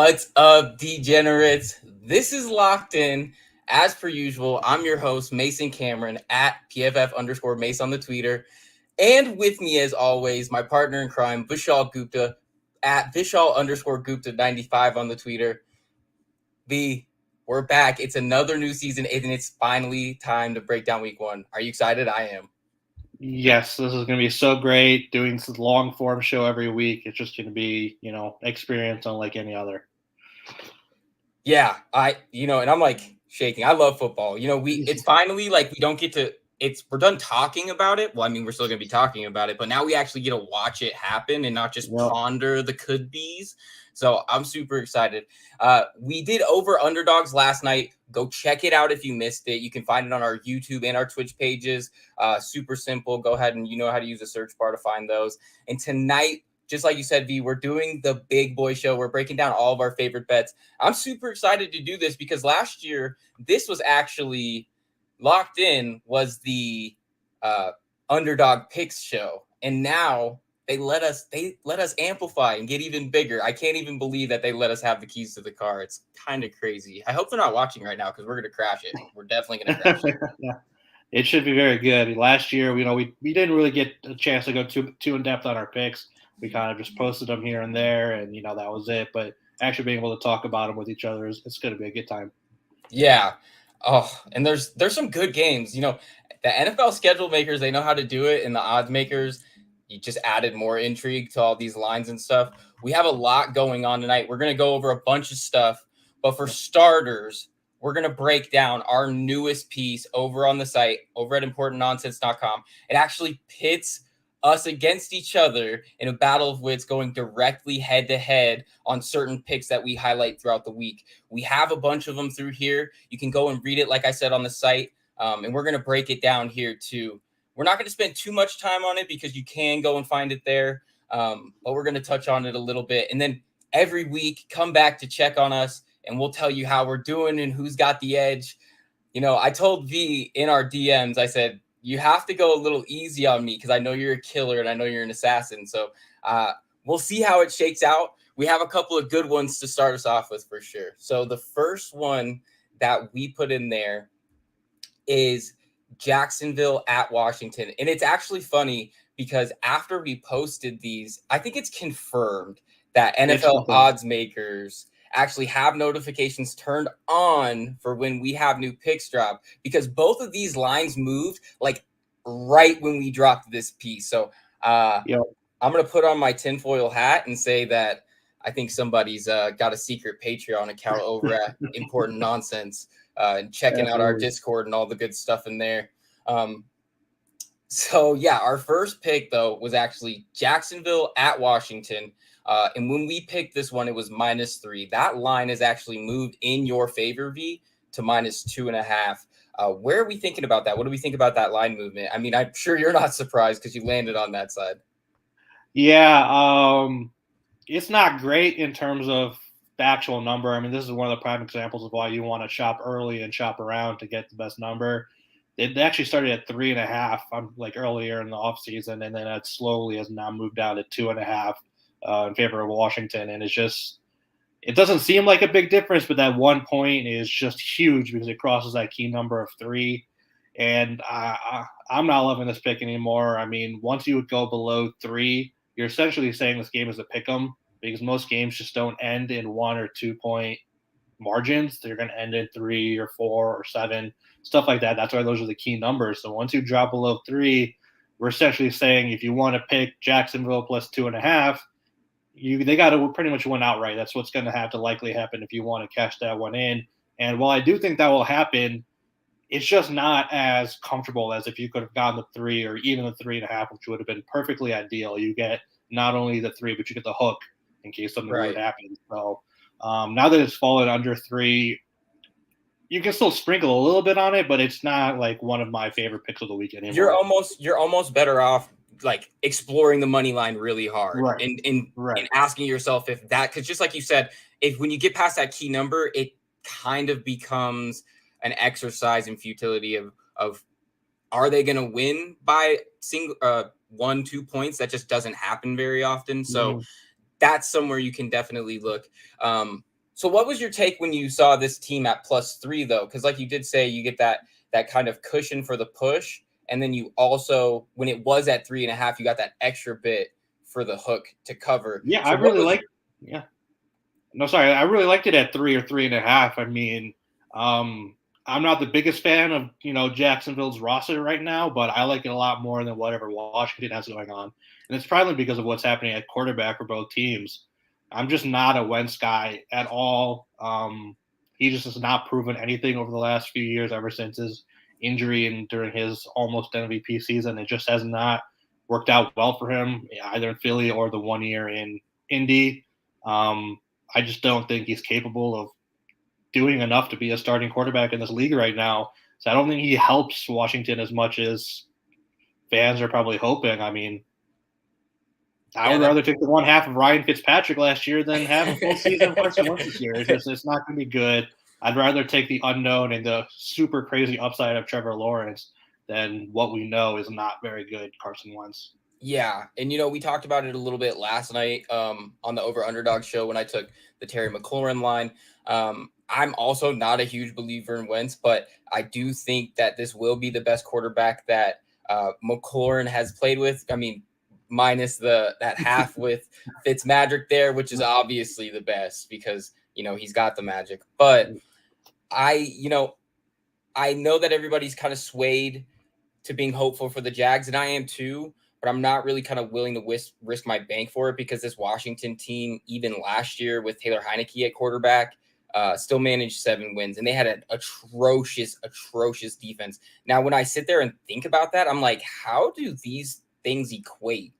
What's up, degenerates? This is Locked In. As per usual, I'm your host, Mason Cameron, at PFF_Mace on the Twitter. And with me, as always, my partner in crime, Vishaal Gupta, at Vishaal_Gupta95 on the Twitter. We're back. It's another new season, and it's finally time to break down week one. Are you excited? I am. Yes, this is going to be so great. Doing this long form show every week. It's just going to be, experience unlike any other. Yeah, and I'm like shaking. I love football. It's finally like we don't get to, we're done talking about it. Well, I mean, we're still going to be talking about it, but now we actually get to watch it happen and not just ponder the could be's. So I'm super excited. We did over underdogs last night. Go check it out if you missed it. You can find it on our YouTube and our Twitch pages. Super simple. Go ahead and you know how to use the search bar to find those. And tonight, just like you said, V, we're doing the big boy show. We're breaking down all of our favorite bets. I'm super excited to do this because last year, this was actually Locked In was the underdog picks show. And now they let us amplify and get even bigger. I can't even believe that they let us have the keys to the car. It's kind of crazy. I hope they're not watching right now because we're going to crash it. We're definitely going to crash it. Yeah. It should be very good. Last year, we didn't really get a chance to go too in depth on our picks. We kind of just posted them here and there, and that was it. But actually being able to talk about them with each other it's going to be a good time. Yeah. Oh, and there's some good games. The NFL schedule makers, they know how to do it, and the odds makers, you just added more intrigue to all these lines and stuff. We have a lot going on tonight. We're going to go over a bunch of stuff, but for starters, we're going to break down our newest piece over on the site, over at importantnonsense.com. It actually pits us against each other in a battle of wits, going directly head to head on certain picks that we highlight throughout the week. We have a bunch of them through here. You can go and read it, like I said, on the site. And we're going to break it down here too. We're not going to spend too much time on it because you can go and find it there. But we're going to touch on it a little bit. And then every week, come back to check on us and we'll tell you how we're doing and who's got the edge. I told V in our DMs, I said, you have to go a little easy on me because I know you're a killer and I know you're an assassin. So we'll see how it shakes out. We have a couple of good ones to start us off with for sure. So the first one that we put in there is Jacksonville at Washington. And it's actually funny because after we posted these, I think it's confirmed that NFL odds makers actually have notifications turned on for when we have new picks drop, because both of these lines moved like right when we dropped this piece. So I'm going to put on my tinfoil hat and say that I think somebody's got a secret Patreon account over at Important Nonsense and checking out our Discord and all the good stuff in there. So yeah, our first pick though was actually Jacksonville at Washington. And when we picked this one, it was -3. That line is actually moved in your favor, V, to -2.5. Where are we thinking about that? What do we think about that line movement? I mean, I'm sure you're not surprised because you landed on that side. Yeah, it's not great in terms of the actual number. I mean, this is one of the prime examples of why you want to shop early and shop around to get the best number. It actually started at 3.5, like earlier in the offseason, and then it slowly has now moved down to 2.5 in favor of Washington. And it doesn't seem like a big difference, but that 1 point is just huge because it crosses that key number of 3. And I'm not loving this pick anymore. I mean, once you would go below 3, you're essentially saying this game is a pick 'em, because most games just don't end in 1 or 2 point margins. They're going to end in 3 or 4 or 7, stuff like that. That's why those are the key numbers. So once you drop below 3, we're essentially saying if you want to pick Jacksonville plus 2.5, they got to pretty much win outright. That's what's going to have to likely happen if you want to cash that one in. And while I do think that will happen, it's just not as comfortable as if you could have gotten the 3 or even the 3.5, which would have been perfectly ideal. You get not only the 3, but you get the hook in case something would happen. So now that it's fallen under 3, you can still sprinkle a little bit on it, but it's not like one of my favorite picks of the week anymore. You're almost better off like exploring the money line really hard, and asking yourself if that, because just like you said, if when you get past that key number, it kind of becomes an exercise in futility of are they going to win by 1-2 points? That just doesn't happen very often. So that's somewhere you can definitely look. So what was your take when you saw this team at +3 though? Because like you did say, you get that kind of cushion for the push, and then you also, when it was at 3.5, you got that extra bit for the hook to cover. Yeah, I So what really was like. Yeah, no, sorry, I really liked it at 3 or 3.5. I mean, I'm not the biggest fan of Jacksonville's roster right now, but I like it a lot more than whatever Washington has going on, and it's probably because of what's happening at quarterback for both teams. I'm just not a Wentz guy at all. He just has not proven anything over the last few years, ever since his injury and during his almost MVP season. It just has not worked out well for him, either in Philly or the 1 year in Indy. I just don't think he's capable of doing enough to be a starting quarterback in this league right now. So I don't think he helps Washington as much as fans are probably hoping. I mean, I yeah, would rather take the one half of Ryan Fitzpatrick last year than have a full season of Carson Wentz this year. It's not going to be good. I'd rather take the unknown and the super crazy upside of Trevor Lawrence than what we know is not very good Carson Wentz. Yeah, and we talked about it a little bit last night on the Over Underdog show when I took the Terry McLaurin line. I'm also not a huge believer in Wentz, but I do think that this will be the best quarterback that McLaurin has played with. I mean, minus that half with Fitzmagic there, which is obviously the best because he's got the magic. But I know that everybody's kind of swayed to being hopeful for the Jags, and I am too, but I'm not really kind of willing to risk my bank for it because this Washington team, even last year with Taylor Heineke at quarterback, still managed 7 wins, and they had an atrocious defense. Now, when I sit there and think about that, I'm like, how do these things equate?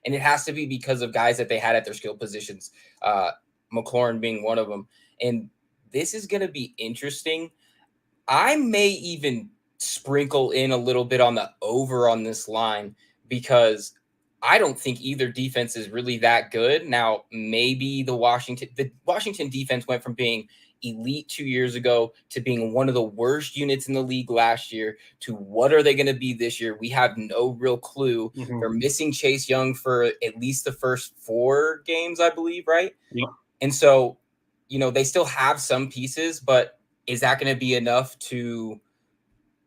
And it has to be because of guys that they had at their skill positions, McLaurin being one of them. And this is going to be interesting. I may even sprinkle in a little bit on the over on this line because I don't think either defense is really that good. Now, maybe the Washington defense went from being elite 2 years ago to being one of the worst units in the league last year to what are they going to be this year? We have no real clue. Mm-hmm. They're missing Chase Young for at least the first 4 games, I believe, right? Yeah. And so, they still have some pieces, but is that going to be enough to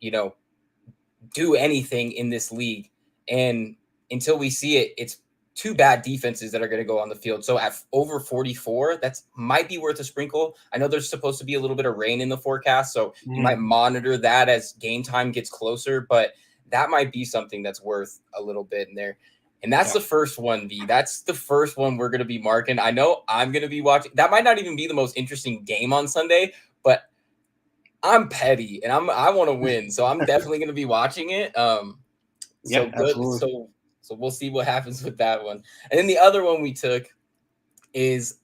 do anything in this league? And until we see it, it's 2 bad defenses that are going to go on the field. So at over 44, that's might be worth a sprinkle. I know there's supposed to be a little bit of rain in the forecast, so you might monitor that as game time gets closer, but that might be something that's worth a little bit in there. And that's the first one, V. That's the first one we're going to be marking. I know I'm going to be watching. That might not even be the most interesting game on Sunday, but I'm petty and I want to win, so I'm definitely going to be watching it. So good. Absolutely. So we'll see what happens with that one. And then the other one we took is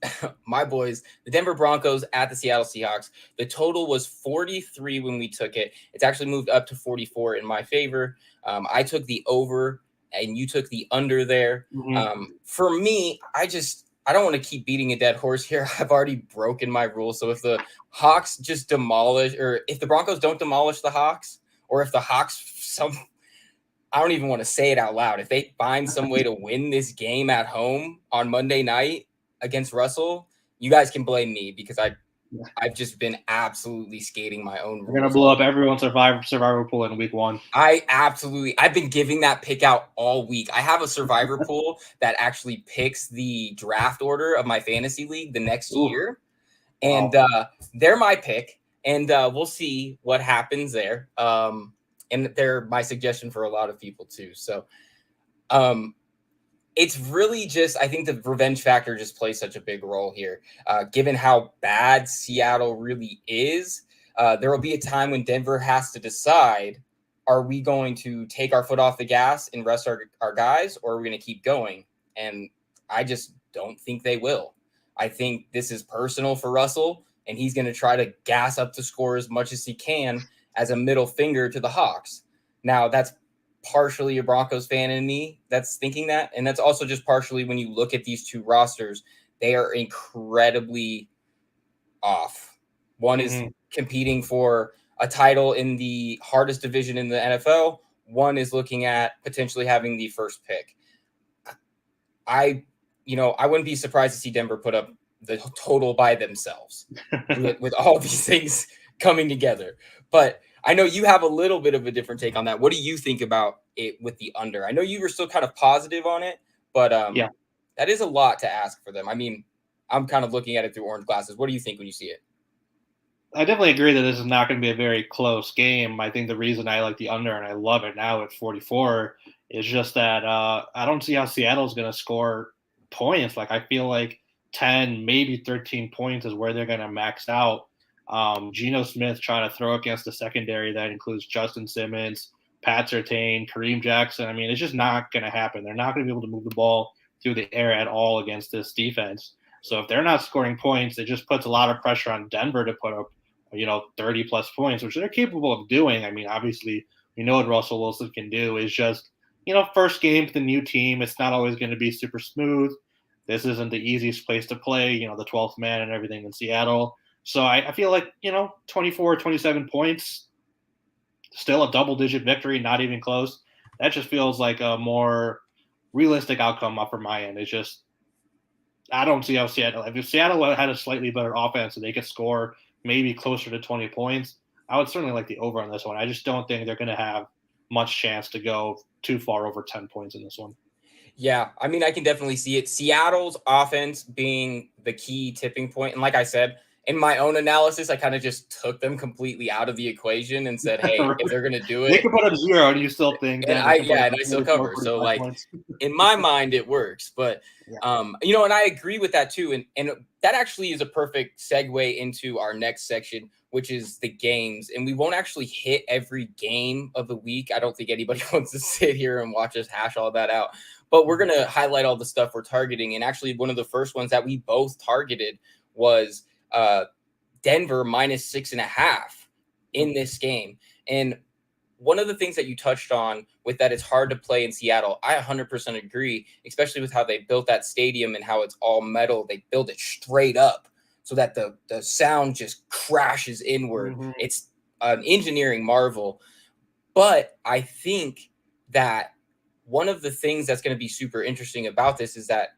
my boys, the Denver Broncos at the Seattle Seahawks. The total was 43 when we took it. It's actually moved up to 44 in my favor. I took the over and you took the under there. For me, I don't want to keep beating a dead horse here. I've already broken my rule. So if the Hawks just demolish, or if the Broncos don't demolish the Hawks, or if the Hawks I don't even want to say it out loud. If they find some way to win this game at home on Monday night against Russell, you guys can blame me because I've just been absolutely skating my own rules. We're gonna blow up everyone's survivor pool in week 1. I've been giving that pick out all week. I have a survivor pool that actually picks the draft order of my fantasy league the next year. And they're my pick. And we'll see what happens there. And they're my suggestion for a lot of people too. So it's really just, I think the revenge factor just plays such a big role here. Given how bad Seattle really is, there will be a time when Denver has to decide, are we going to take our foot off the gas and rest our guys, or are we going to keep going? And I just don't think they will. I think this is personal for Russell, and he's going to try to gas up the score as much as he can as a middle finger to the Hawks. Now, that's partially a Broncos fan in me that's thinking that. And that's also just partially when you look at these 2 rosters, they are incredibly off. One is competing for a title in the hardest division in the NFL. One is looking at potentially having the first pick. I wouldn't be surprised to see Denver put up the total by themselves with all these things coming together. But I know you have a little bit of a different take on that. What do you think about it with the under? I know you were still kind of positive on it, but Yeah. that is a lot to ask for them. I mean, I'm kind of looking at it through orange glasses. What do you think when you see it? I definitely agree that this is not going to be a very close game. I think the reason I like the under and I love it now at 44 is just that I don't see how Seattle's going to score points. Like I feel like 10, maybe 13 points is where they're going to max out. Geno Smith trying to throw against the secondary that includes Justin Simmons, Pat Surtain, Kareem Jackson. I mean, it's just not going to happen. They're not going to be able to move the ball through the air at all against this defense. So if they're not scoring points, it just puts a lot of pressure on Denver to put up 30 plus points, which they're capable of doing. I mean, obviously, we know what Russell Wilson can do. Is just, first game to the new team. It's not always going to be super smooth. This isn't the easiest place to play, the 12th man and everything in Seattle. So I feel like, 24, 27 points, still a double-digit victory, not even close. That just feels like a more realistic outcome up from my end. It's just, I don't see how Seattle, if Seattle had a slightly better offense and they could score maybe closer to 20 points, I would certainly like the over on this one. I just don't think they're going to have much chance to go too far over 10 points in this one. Yeah, I mean, I can definitely see it. Seattle's offense being the key tipping point. And like I said, in my own analysis, I kind of just took them completely out of the equation and said, hey, if they're going to do it. They could put up 0 and you still think. And I still cover. So like in my mind, it works. But, and I agree with that too. And that actually is a perfect segue into our next section, which is the games. And we won't actually hit every game of the week. I don't think anybody wants to sit here and watch us hash all that out. But we're going to highlight all the stuff we're targeting. And actually, one of the first ones that we both targeted was Denver -6.5 in this game. And one of the things that you touched on with that it's hard to play in Seattle, I 100% agree, especially with how they built that stadium and how it's all metal. They build it straight up so that the sound just crashes inward. Mm-hmm. It's an engineering marvel. But I think that one of the things that's going to be super interesting about this is that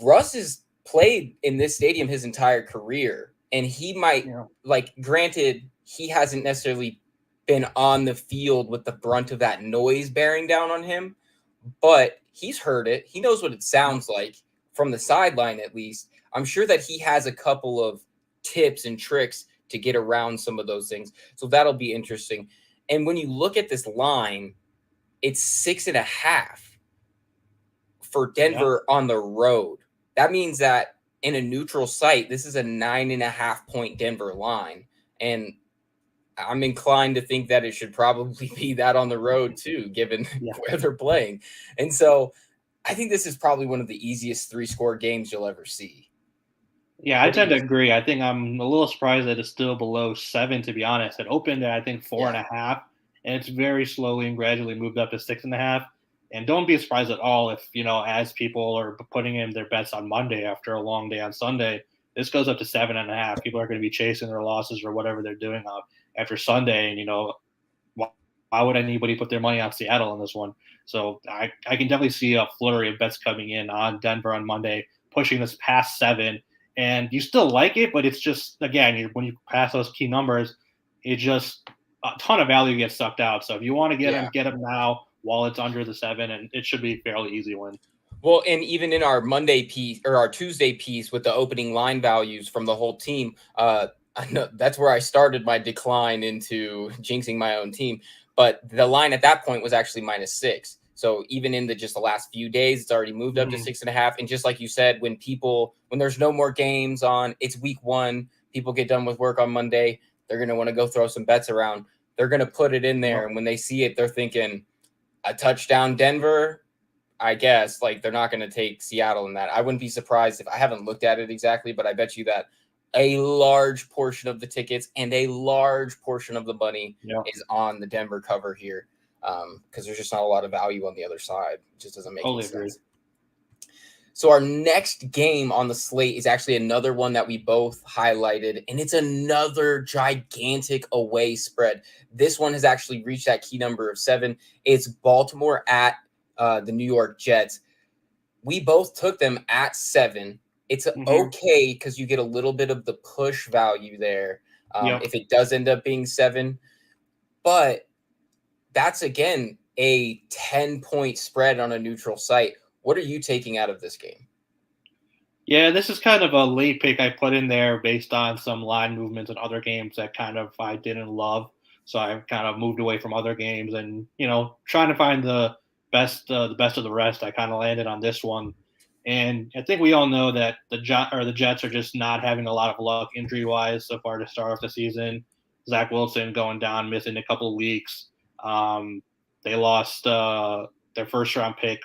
Russ has played in this stadium his entire career, and he might, granted, he hasn't necessarily been on the field with the brunt of that noise bearing down on him, but he's heard it. He knows what it sounds like from the sideline, at least. I'm sure that he has a couple of tips and tricks to get around some of those things. So that'll be interesting. And when you look at this line, it's 6.5 for Denver on the road. That means that in a neutral site, this is a 9.5 point Denver line. And I'm inclined to think that it should probably be that on the road too, given where they're playing. And so I think this is probably one of the easiest 3-score games you'll ever see. Yeah, I tend to agree. I think I'm a little surprised that it's still below 7, to be honest. It opened at, I think, 4.5, and it's very slowly and gradually moved up to 6.5. And don't be surprised at all if, as people are putting in their bets on Monday after a long day on Sunday, this goes up to 7.5. People are going to be chasing their losses or whatever they're doing after Sunday. And, why would anybody put their money on Seattle in this one? So I can definitely see a flurry of bets coming in on Denver on Monday, pushing this past 7. And you still like it, but it's just, again, when you pass those key numbers, it just a ton of value gets sucked out. So if you want to get them now while it's under the 7, and it should be a fairly easy win. Well, and even in our Monday piece or our Tuesday piece with the opening line values from the whole team, I know that's where I started my decline into jinxing my own team. But the line at that point was actually -6. So even in just the last few days, it's already moved up to 6.5. And just like you said, when there's no more games on, it's week 1, people get done with work on Monday, they're going to want to go throw some bets around. They're going to put it in there. And when they see it, they're thinking a touchdown Denver, I guess, they're not going to take Seattle in that. I wouldn't be surprised if I haven't looked at it exactly, but I bet you that a large portion of the tickets and a large portion of the money is on the Denver cover here. Because there's just not a lot of value on the other side. It just doesn't make any sense. So our next game on the slate is actually another one that we both highlighted, and it's another gigantic away spread. This one has actually reached that key number of 7. It's Baltimore at the New York Jets. We both took them at 7. it's okay because you get a little bit of the push value there if it does end up being 7. But that's, again, a 10-point spread on a neutral site. What are you taking out of this game? Yeah, this is kind of a late pick I put in there based on some line movements in other games that kind of I didn't love. So I kind of moved away from other games and, trying to find the best of the rest. I kind of landed on this one. And I think we all know that the Jets are just not having a lot of luck injury-wise so far to start off the season. Zach Wilson going down, missing a couple of weeks. They lost their first-round pick,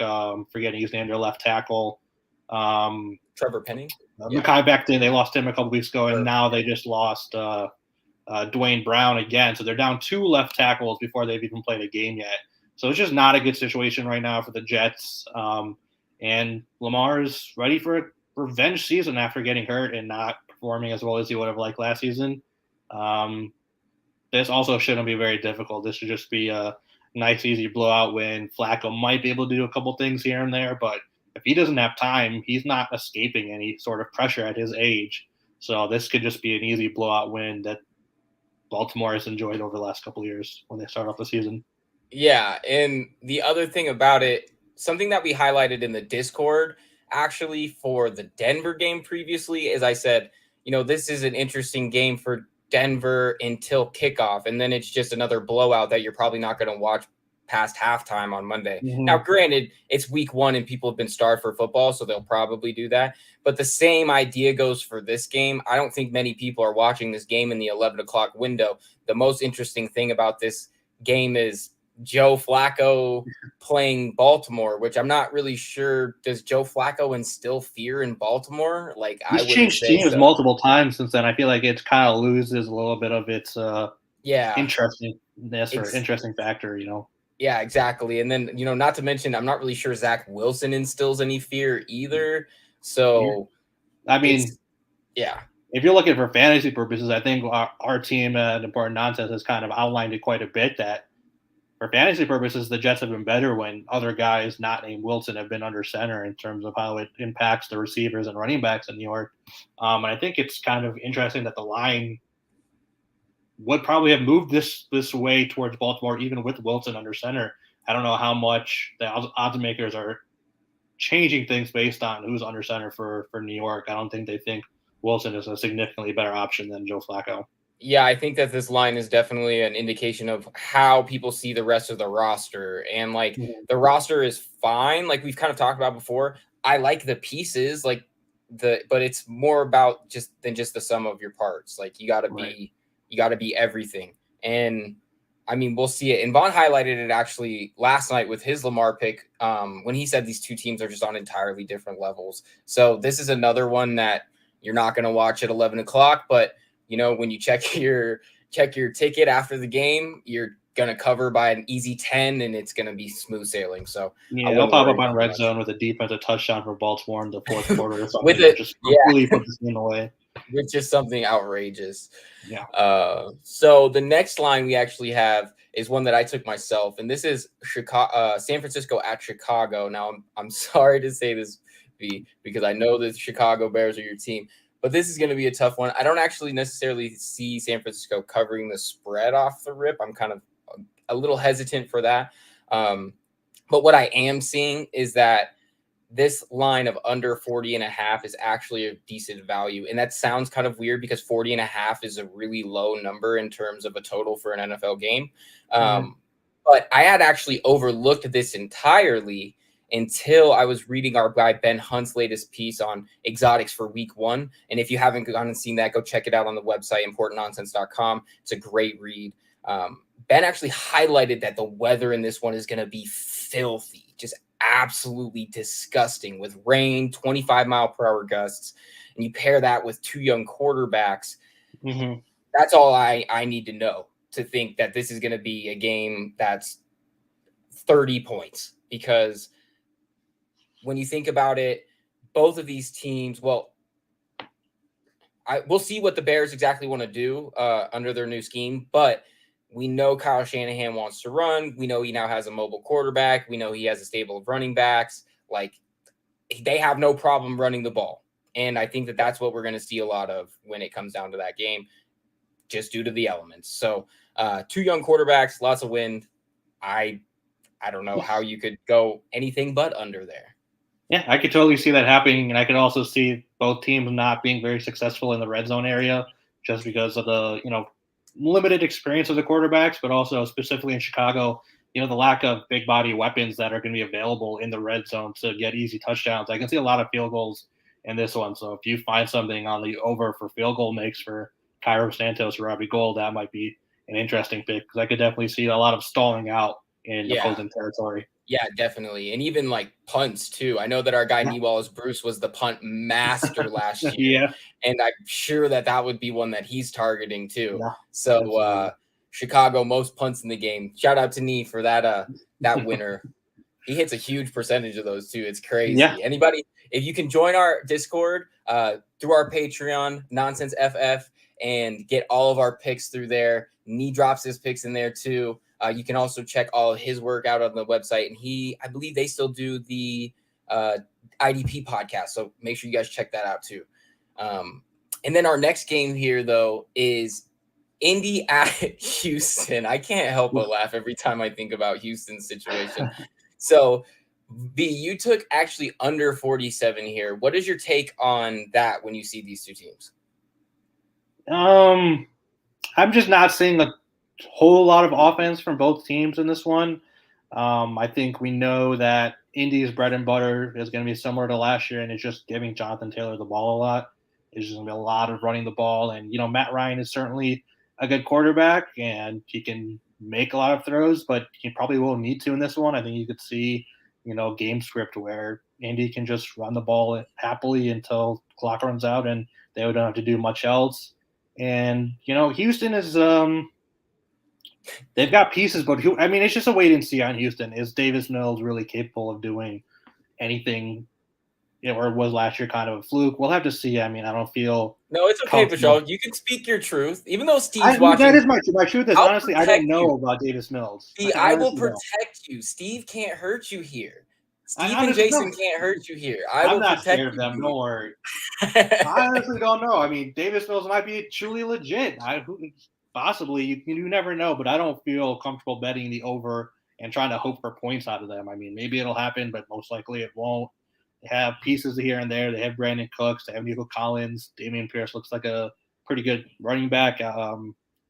forgetting his name, their left tackle. Trevor Penning? Mekhi Becton, they lost him a couple weeks ago, and now they just lost Dwayne Brown again. So they're down 2 left tackles before they've even played a game yet. So it's just not a good situation right now for the Jets. And Lamar is ready for a revenge season after getting hurt and not performing as well as he would have liked last season. This also shouldn't be very difficult. This should just be a nice, easy blowout win. Flacco might be able to do a couple things here and there, but if he doesn't have time, he's not escaping any sort of pressure at his age. So this could just be an easy blowout win that Baltimore has enjoyed over the last couple of years when they start off the season. Yeah, and the other thing about it, something that we highlighted in the Discord actually for the Denver game previously, as I said, this is an interesting game for Denver until kickoff, and then it's just another blowout that you're probably not going to watch past halftime on Monday. Now, granted, it's week 1 and people have been starved for football, so they'll probably do that. But the same idea goes for this game. I don't think many people are watching this game in the 11 o'clock window. The most interesting thing about this game is Joe Flacco playing Baltimore, which I'm not really sure. Does Joe Flacco instill fear in Baltimore? He's changed teams multiple times since then. I feel like it kind of loses a little bit of its interestingness or interesting factor, Yeah, exactly. And then, not to mention, I'm not really sure Zach Wilson instills any fear either. So, I mean, if you're looking for fantasy purposes, I think our team at Important Nonsense has kind of outlined it quite a bit that for fantasy purposes, the Jets have been better when other guys not named Wilson have been under center in terms of how it impacts the receivers and running backs in New York. And I think it's kind of interesting that the line would probably have moved this way towards Baltimore, even with Wilson under center. I don't know how much the odds makers are changing things based on who's under center for New York. I don't think they think Wilson is a significantly better option than Joe Flacco. Yeah, I think that this line is definitely an indication of how people see the rest of the roster. And the roster is fine. Like we've kind of talked about before. I like the pieces, but it's more about than just the sum of your parts. Like you gotta be everything. And I mean, we'll see it. And Vaughn highlighted it actually last night with his Lamar pick when he said these two teams are just on entirely different levels. So this is another one that you're not going to watch at 11 o'clock, but when you check your ticket after the game, you're going to cover by an easy 10 and it's going to be smooth sailing. So yeah, they'll pop up on red zone with a defensive touchdown for Baltimore in the fourth quarter or something. Just completely put this game away. With just something outrageous. Yeah. So the next line we actually have is one that I took myself, and this is San Francisco at Chicago. Now I'm sorry to say this, because I know the Chicago Bears are your team, but this is going to be a tough one. I don't actually necessarily see San Francisco covering the spread off the rip. I'm kind of a little hesitant for that. But what I am seeing is that this line of under 40.5 is actually a decent value. And that sounds kind of weird because 40.5 is a really low number in terms of a total for an NFL game. But I had actually overlooked this entirely until I was reading our guy Ben Hunt's latest piece on exotics for week 1. And if you haven't gone and seen that, go check it out on the website, importantnonsense.com. It's a great read. Ben actually highlighted that the weather in this one is going to be filthy, just absolutely disgusting, with rain, 25-mile-per-hour gusts, and you pair that with 2 young quarterbacks. That's all I need to know to think that this is going to be a game that's 30 points. Because when you think about it, both of these teams, we'll see what the Bears exactly want to do under their new scheme, but we know Kyle Shanahan wants to run. We know he now has a mobile quarterback. We know he has a stable of running backs. Like, they have no problem running the ball. And I think that that's what we're going to see a lot of when it comes down to that game, just due to the elements. So 2 young quarterbacks, lots of wind. I don't know how you could go anything but under there. Yeah, I could totally see that happening, and I could also see both teams not being very successful in the red zone area just because of the limited experience of the quarterbacks, but also specifically in Chicago, the lack of big body weapons that are going to be available in the red zone to get easy touchdowns. I can see a lot of field goals in this one. So if you find something on the over for field goal makes for Cairo Santos or Robbie Gould, that might be an interesting pick because I could definitely see a lot of stalling out in opposing territory. Yeah, definitely. And even like punts too. I know that our guy Newell's Bruce was the punt master last year. Yeah. And I'm sure that would be one that he's targeting too. Yeah, so Chicago, most punts in the game. Shout out to Nee for that winner. He hits a huge percentage of those too. It's crazy. Yeah. Anybody, if you can join our Discord through our Patreon, Nonsense FF, and get all of our picks through there. Nee drops his picks in there too. You can also check all of his work out on the website. And I believe they still do the IDP podcast. So make sure you guys check that out too. And then our next game here, though, is Indy at Houston. I can't help but laugh every time I think about Houston's situation. So, B, you took actually under 47 here. What is your take on that when you see these two teams? I'm just not seeing a whole lot of offense from both teams in this one. I think we know that Indy's bread and butter is going to be similar to last year, and it's just giving Jonathan Taylor the ball a lot. It's just going to be a lot of running the ball. And, Matt Ryan is certainly a good quarterback, and he can make a lot of throws, but he probably won't need to in this one. I think you could see, game script where Indy can just run the ball happily until clock runs out, and they don't have to do much else. And, Houston is they've got pieces, but it's just a wait and see on Houston. Is Davis Mills really capable of doing anything, or was last year kind of a fluke? We'll have to see. I don't feel. No, it's okay, Vishaal. You can speak your truth, even though Steve's watching. That is my truth. Is honestly, I don't know about Davis Mills. I will protect you. Steve can't hurt you here. Steve and Jason can't hurt you here. I'm not scared of them. Don't worry. I honestly don't know. Davis Mills might be truly legit. Possibly, you never know, but I don't feel comfortable betting the over and trying to hope for points out of them. Maybe it'll happen, but most likely it won't. They have pieces here and there. They have Brandon Cooks. They have Nico Collins. Damian Pierce looks like a pretty good running back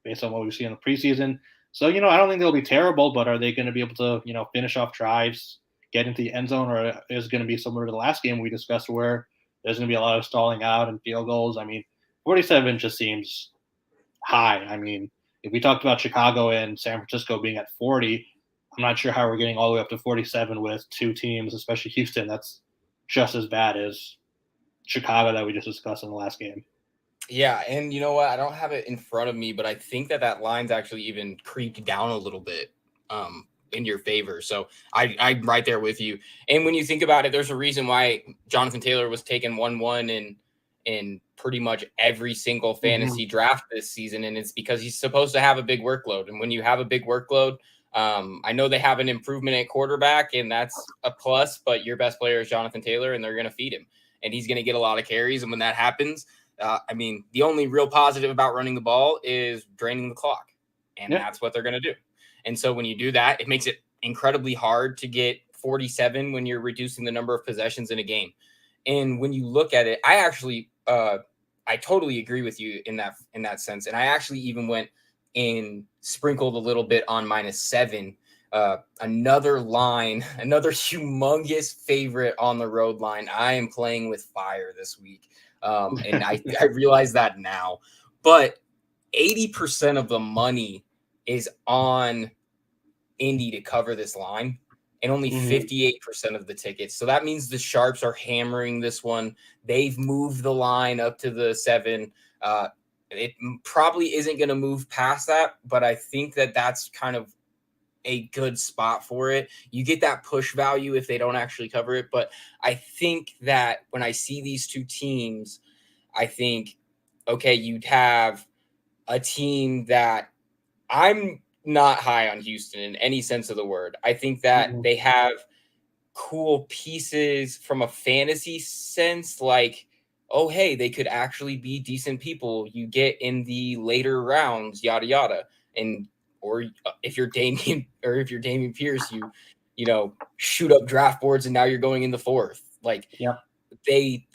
based on what we've seen in the preseason. So, I don't think they'll be terrible, but are they going to be able to, finish off drives, get into the end zone, or is it going to be similar to the last game we discussed where there's going to be a lot of stalling out and field goals? 47 just seems high. If we talked about Chicago and San Francisco being at 40, I'm not sure how we're getting all the way up to 47 with two teams, especially Houston. That's just as bad as Chicago that we just discussed in the last game. Yeah, and you know what? I don't have it in front of me, but I think that line's actually even creeped down a little bit in your favor. So I'm right there with you. And when you think about it, there's a reason why Jonathan Taylor was taken 1-1 in pretty much every single fantasy draft this season, and it's because he's supposed to have a big workload. And when you have a big workload, I know they have an improvement at quarterback, and that's a plus, but your best player is Jonathan Taylor, and they're going to feed him, and he's going to get a lot of carries. And when that happens, the only real positive about running the ball is draining the clock, and that's what they're going to do. And so when you do that, it makes it incredibly hard to get 47 when you're reducing the number of possessions in a game. And when you look at it, I totally agree with you in that sense. And I actually even went and sprinkled a little bit on -7. Another line, another humongous favorite on the road line. I am playing with fire this week. And I realize that now. But 80% of the money is on Indy to cover this line, and only 58% of the tickets. So that means the Sharps are hammering this one. They've moved the line up to the 7. It probably isn't going to move past that, but I think that's kind of a good spot for it. You get that push value if they don't actually cover it. But I think that when I see these two teams, I think, okay, you'd have a team that I'm not high on Houston in any sense of the word. I think that they have cool pieces from a fantasy sense, like oh, hey, they could actually be decent people you get in the later rounds, yada, yada. And, or if you're Damian Pierce, you know, shoot up draft boards and now you're going in the fourth. Like, yeah.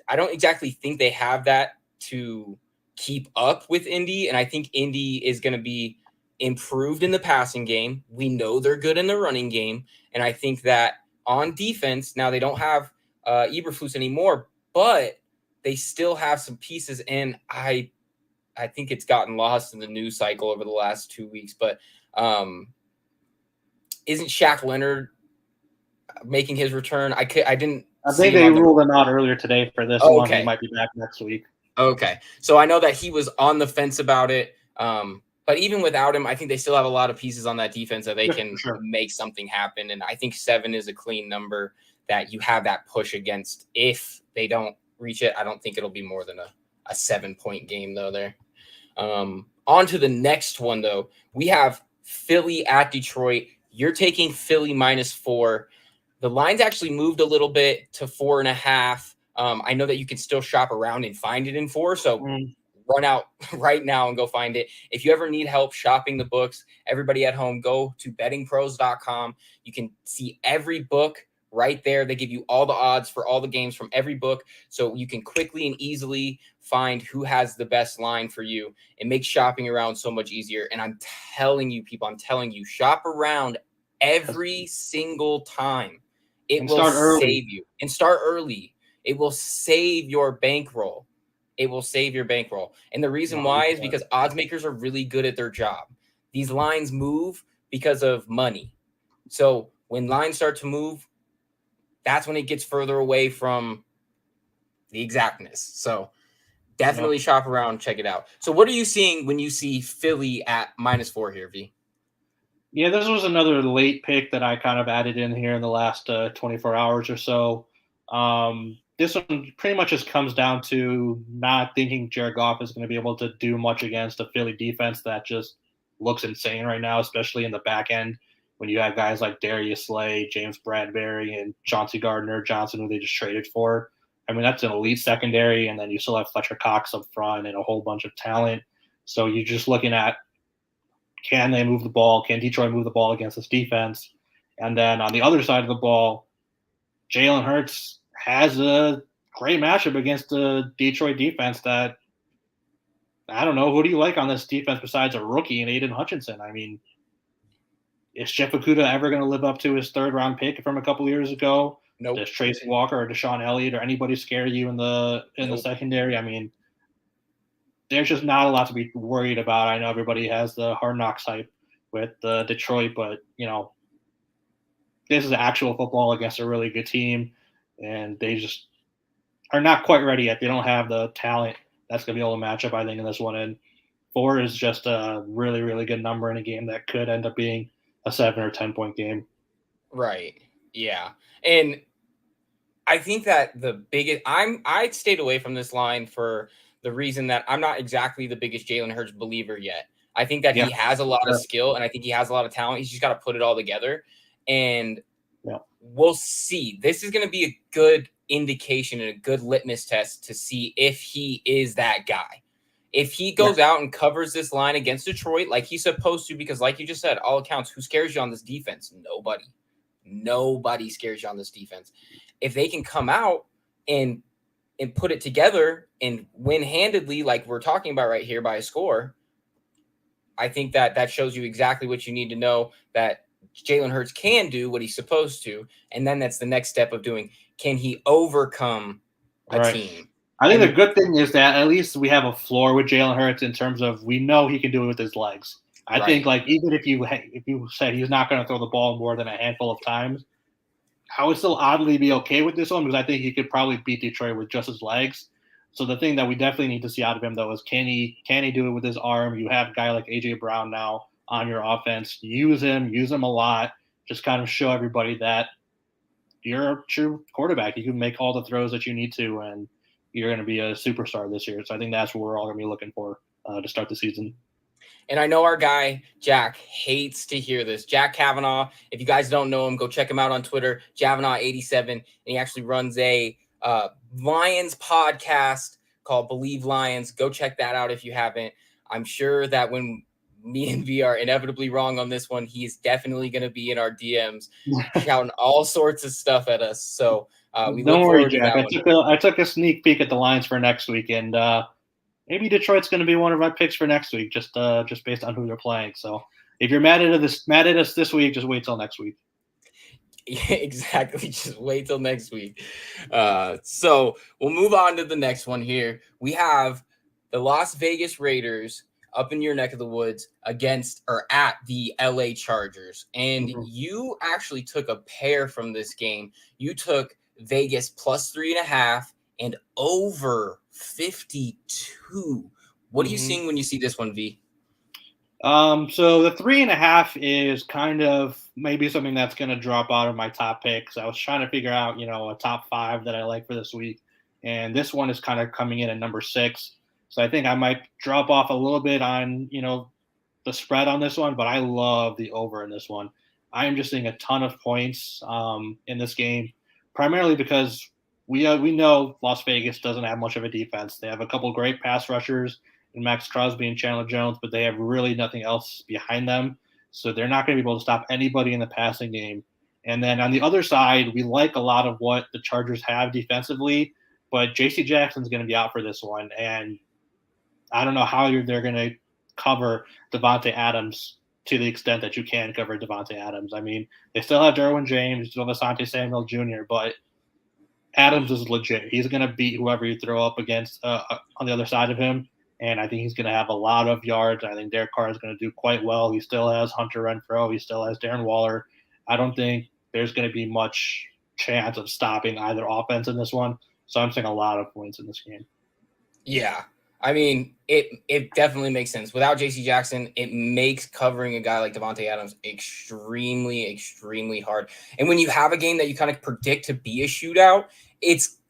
I don't exactly think they have that to keep up with Indy. And I think Indy is going to be improved in the passing game. We know they're good in the running game. And I think that on defense, now they don't have Eberflus anymore, but they still have some pieces. And I think it's gotten lost in the news cycle over the last 2 weeks, but isn't Shaq Leonard making his return? I didn't. I think they ruled him out earlier today for this one. He might be back next week. Okay. So I know that he was on the fence about it. But even without him, I think they still have a lot of pieces on that defense that they can make something happen. And I think 7 is a clean number that you have that push against. If they don't reach it, I don't think it'll be more than a 7-point game, though, there. On to the next one, though. We have Philly at Detroit. You're taking Philly -4. The line's actually moved a little bit to 4.5. I know that you can still shop around and find it in 4. So run out right now and go find it. If you ever need help shopping the books, everybody at home, go to bettingpros.com. You can see every book right there. They give you all the odds for all the games from every book. So you can quickly and easily find who has the best line for you. It makes shopping around so much easier. And I'm telling you, people, shop around every single time. It will save you. And start early. It will save your bankroll. It will save your bankroll. And the reason why is because oddsmakers are really good at their job. These lines move because of money. So when lines start to move, that's when it gets further away from the exactness. So definitely shop around, check it out. So what are you seeing when you see Philly at -4 here, V? Yeah, this was another late pick that I kind of added in here in the last 24 hours or so. This one pretty much just comes down to not thinking Jared Goff is going to be able to do much against a Philly defense that just looks insane right now, especially in the back end when you have guys like Darius Slay, James Bradbury, and Chauncey Gardner-Johnson, who they just traded for. I mean, that's an elite secondary, and then you still have Fletcher Cox up front and a whole bunch of talent. So you're just looking at, can they move the ball? Can Detroit move the ball against this defense? And then on the other side of the ball, Jalen Hurts has a great matchup against the Detroit defense that, I don't know, who do you like on this defense besides a rookie and Aiden Hutchinson? I mean, is Jeff Okudah ever going to live up to his 3rd-round pick from a couple of years ago? Nope. Does Tracy Walker or Deshaun Elliott or anybody scare you in the secondary? I mean, there's just not a lot to be worried about. I know everybody has the Hard Knocks hype with Detroit, but, you know, this is actual football against a really good team, and they just are not quite ready yet. They don't have the talent that's going to be able to match up, I think, in this one. And 4 is just a really, really good number in a game that could end up being a 7 or 10-point game. Right. Yeah. And I think that the biggest, I stayed away from this line for the reason that I'm not exactly the biggest Jalen Hurts believer yet. I think that he has a lot of skill, and I think he has a lot of talent. He's just got to put it all together. And we'll see. This is going to be a good indication and a good litmus test to see if he is that guy. If he goes out and covers this line against Detroit like he's supposed to, because like you just said, all accounts, who scares you on this defense? Nobody. Nobody scares you on this defense. If they can come out and put it together and win handedly, like we're talking about right here by a score, I think that shows you exactly what you need to know, that Jalen Hurts can do what he's supposed to. And then that's the next step of doing, can he overcome a team? I think the good thing is that at least we have a floor with Jalen Hurts in terms of we know he can do it with his legs. I think, like, even if you said he's not going to throw the ball more than a handful of times, I would still oddly be okay with this one because I think he could probably beat Detroit with just his legs. So the thing that we definitely need to see out of him, though, is can he do it with his arm? You have a guy like A.J. Brown now on your offense. Use him a lot. Just kind of show everybody that you're a true quarterback. You can make all the throws that you need to, and you're going to be a superstar this year. So I think that's what we're all going to be looking for to start the season. And I know our guy, Jack, hates to hear this. Jack Kavanaugh, if you guys don't know him, go check him out on Twitter, Javanaugh87. And he actually runs a Lions podcast called Believe Lions. Go check that out if you haven't. I'm sure that when me and V are inevitably wrong on this one, he's definitely going to be in our DMs shouting all sorts of stuff at us. So we Don't look worry, forward to Jack. that one. I took a sneak peek at the Lions for next week, and maybe Detroit's going to be one of my picks for next week, just based on who they're playing. So if you're mad at us this week, just wait till next week. Yeah, exactly. Just wait till next week. So we'll move on to the next one here. We have the Las Vegas Raiders up in your neck of the woods against or at the LA Chargers. And you actually took a pair from this game. You took Vegas plus 3.5 and over 52. What are you seeing when you see this one, V? So the 3.5 is kind of maybe something that's going to drop out of my top picks. I was trying to figure out, a top 5 that I like for this week. And this one is kind of coming in at number 6. So I think I might drop off a little bit on, the spread on this one, but I love the over in this one. I am just seeing a ton of points in this game, primarily because we know Las Vegas doesn't have much of a defense. They have a couple great pass rushers in Max Crosby and Chandler Jones, but they have really nothing else behind them. So they're not going to be able to stop anybody in the passing game. And then on the other side, we like a lot of what the Chargers have defensively, but J.C. Jackson's going to be out for this one. And I don't know how they're going to cover Devontae Adams to the extent that you can cover Devontae Adams. I mean, they still have Derwin James, still have Asante Samuel Jr., but Adams is legit. He's going to beat whoever you throw up against on the other side of him. And I think he's going to have a lot of yards. I think Derek Carr is going to do quite well. He still has Hunter Renfrow. He still has Darren Waller. I don't think there's going to be much chance of stopping either offense in this one. So I'm seeing a lot of points in this game. Yeah. I mean, it definitely makes sense. Without J.C. Jackson, it makes covering a guy like Devontae Adams extremely, extremely hard. And when you have a game that you kind of predict to be a shootout, it's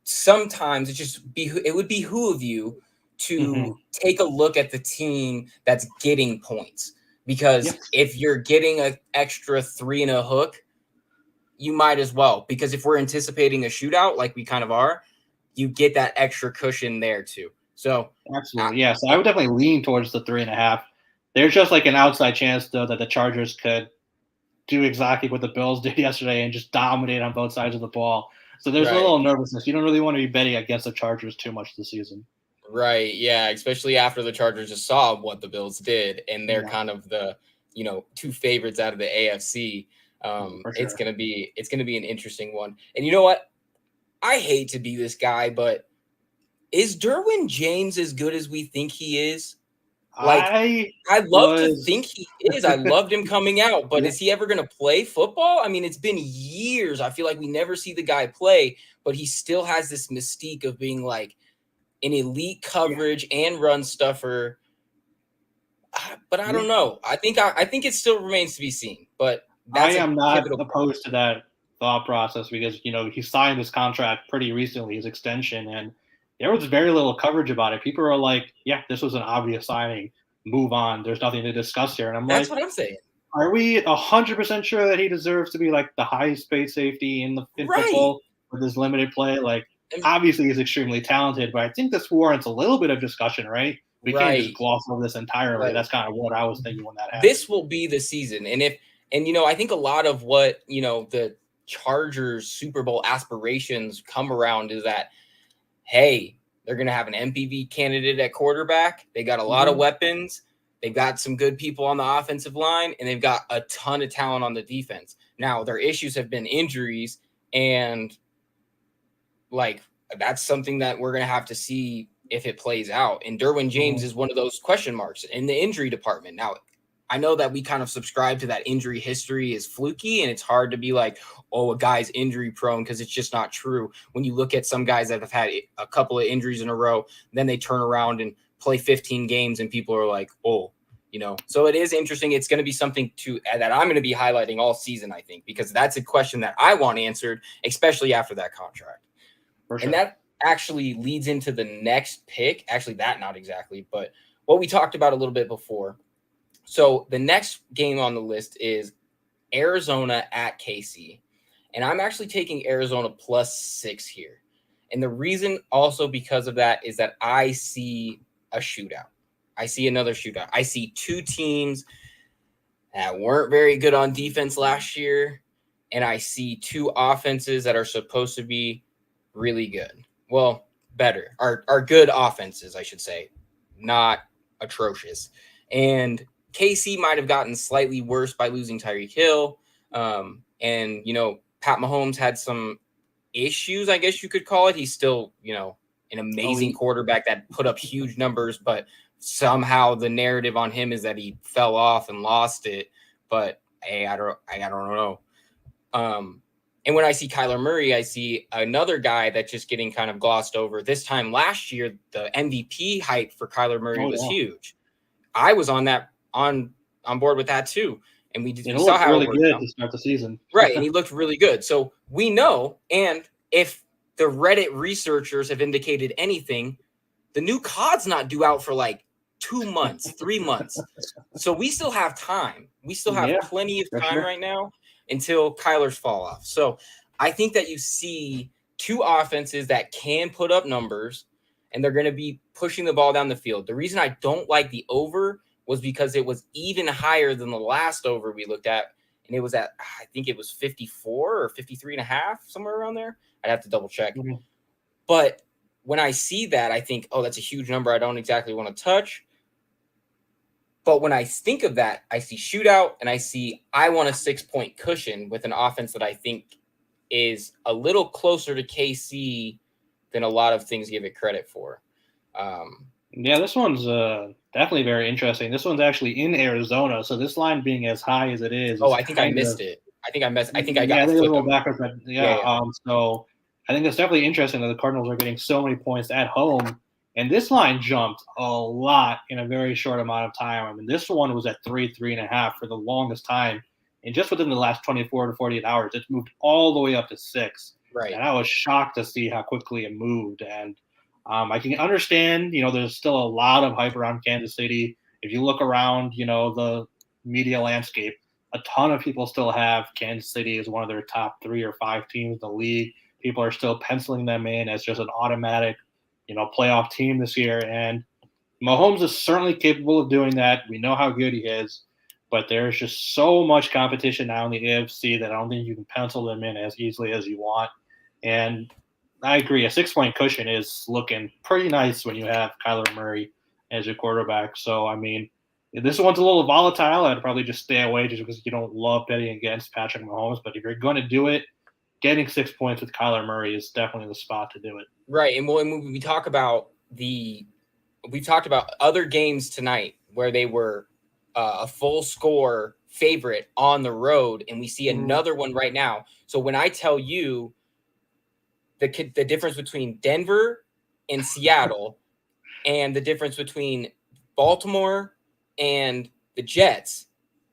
sometimes it would behoove you to take a look at the team that's getting points. Because if you're getting an extra 3 and a hook, you might as well. Because if we're anticipating a shootout like we kind of are, you get that extra cushion there too. So absolutely, yes, I would definitely lean towards the 3.5. There's just like an outside chance though that the Chargers could do exactly what the Bills did yesterday and just dominate on both sides of the ball. So there's a little nervousness. You don't really want to be betting against the Chargers too much this season. Right. Yeah. Especially after the Chargers just saw what the Bills did, and they're kind of the, two favorites out of the AFC. Sure. It's gonna be an interesting one. And you know what? I hate to be this guy, but is Derwin James as good as we think he is? Like, I love to think he is. I loved him coming out, but is he ever going to play football? I mean, it's been years. I feel like we never see the guy play, but he still has this mystique of being like an elite coverage and run stuffer. But I don't know. I think it still remains to be seen. But I am not opposed to that thought process because he signed his contract pretty recently, his extension, and there was very little coverage about it. People are like, "Yeah, this was an obvious signing. Move on. There's nothing to discuss here." And I'm that's what I'm saying. Are we 100% sure that he deserves to be like the highest paid safety in football with his limited play? Like, obviously he's extremely talented, but I think this warrants a little bit of discussion, right? We can't just gloss over this entirely. Right. That's kind of what I was thinking when that happened. This will be the season, and I think a lot of what the Chargers Super Bowl aspirations come around is that, hey, they're going to have an MPV candidate at quarterback. They got a lot of weapons. They've got some good people on the offensive line, and they've got a ton of talent on the defense. Now, their issues have been injuries, and that's something that we're going to have to see if it plays out. And Derwin James is one of those question marks in the injury department. Now, I know that we kind of subscribe to that injury history is fluky, and it's hard to be like, oh, a guy's injury prone, because it's just not true. When you look at some guys that have had a couple of injuries in a row, then they turn around and play 15 games and people are like, oh, so it is interesting. It's going to be something that I'm going to be highlighting all season, I think, because that's a question that I want answered, especially after that contract. For sure. And that actually leads into the next pick. Actually, that not exactly, but what we talked about a little bit before. So the next game on the list is Arizona at KC. And I'm actually taking Arizona +6 here. And the reason also because of that is that I see a shootout. I see another shootout. I see two teams that weren't very good on defense last year, and I see two offenses that are supposed to be really good. Well, better. Are good offenses, I should say, not atrocious. And KC might have gotten slightly worse by losing Tyreek Hill. And, Pat Mahomes had some issues, I guess you could call it. He's still, an amazing quarterback that put up huge numbers, but somehow the narrative on him is that he fell off and lost it. But hey, I don't know. And when I see Kyler Murray, I see another guy that's just getting kind of glossed over. This time last year, the MVP hype for Kyler Murray was huge. I was on board with that too. And we saw how really it worked good out to start the season. Right, and he looked really good. So we know, and if the Reddit researchers have indicated anything, the new COD's not due out for like 2 months, 3 months. So we still have time. We still have plenty of time right now until Kyler's fall off. So I think that you see two offenses that can put up numbers, and they're going to be pushing the ball down the field. The reason I don't like the over was because it was even higher than the last over we looked at. And it was at, I think it was 54 or 53 and a half, somewhere around there. I'd have to double check. Mm-hmm. But when I see that, I think, oh, that's a huge number I don't exactly want to touch. But when I think of that, I see shootout and I want a 6-point cushion with an offense that I think is a little closer to KC than a lot of things give it credit for. This one's definitely very interesting. This one's actually in Arizona, so this line being as high as it is. Oh, I think I missed it. I think I got a little backwards. So I think it's definitely interesting that the Cardinals are getting so many points at home, and this line jumped a lot in a very short amount of time. I mean, this one was at 3.5 for the longest time, and just within the last 24 to 48 hours, it's moved all the way up to 6. Right. And I was shocked to see how quickly it moved. And I can understand, there's still a lot of hype around Kansas City. If you look around, the media landscape, a ton of people still have Kansas City as one of their top 3 or 5 teams in the league. People are still penciling them in as just an automatic, playoff team this year. And Mahomes is certainly capable of doing that. We know how good he is, but there's just so much competition now in the AFC that I don't think you can pencil them in as easily as you want. And I agree. A 6-point cushion is looking pretty nice when you have Kyler Murray as your quarterback. So, I mean, if this one's a little volatile, I'd probably just stay away just because you don't love betting against Patrick Mahomes. But if you're going to do it, getting 6 points with Kyler Murray is definitely the spot to do it. Right. And when we talk about other games tonight where they were a full score favorite on the road, and we see another one right now. So when I tell you the difference between Denver and Seattle and the difference between Baltimore and the Jets,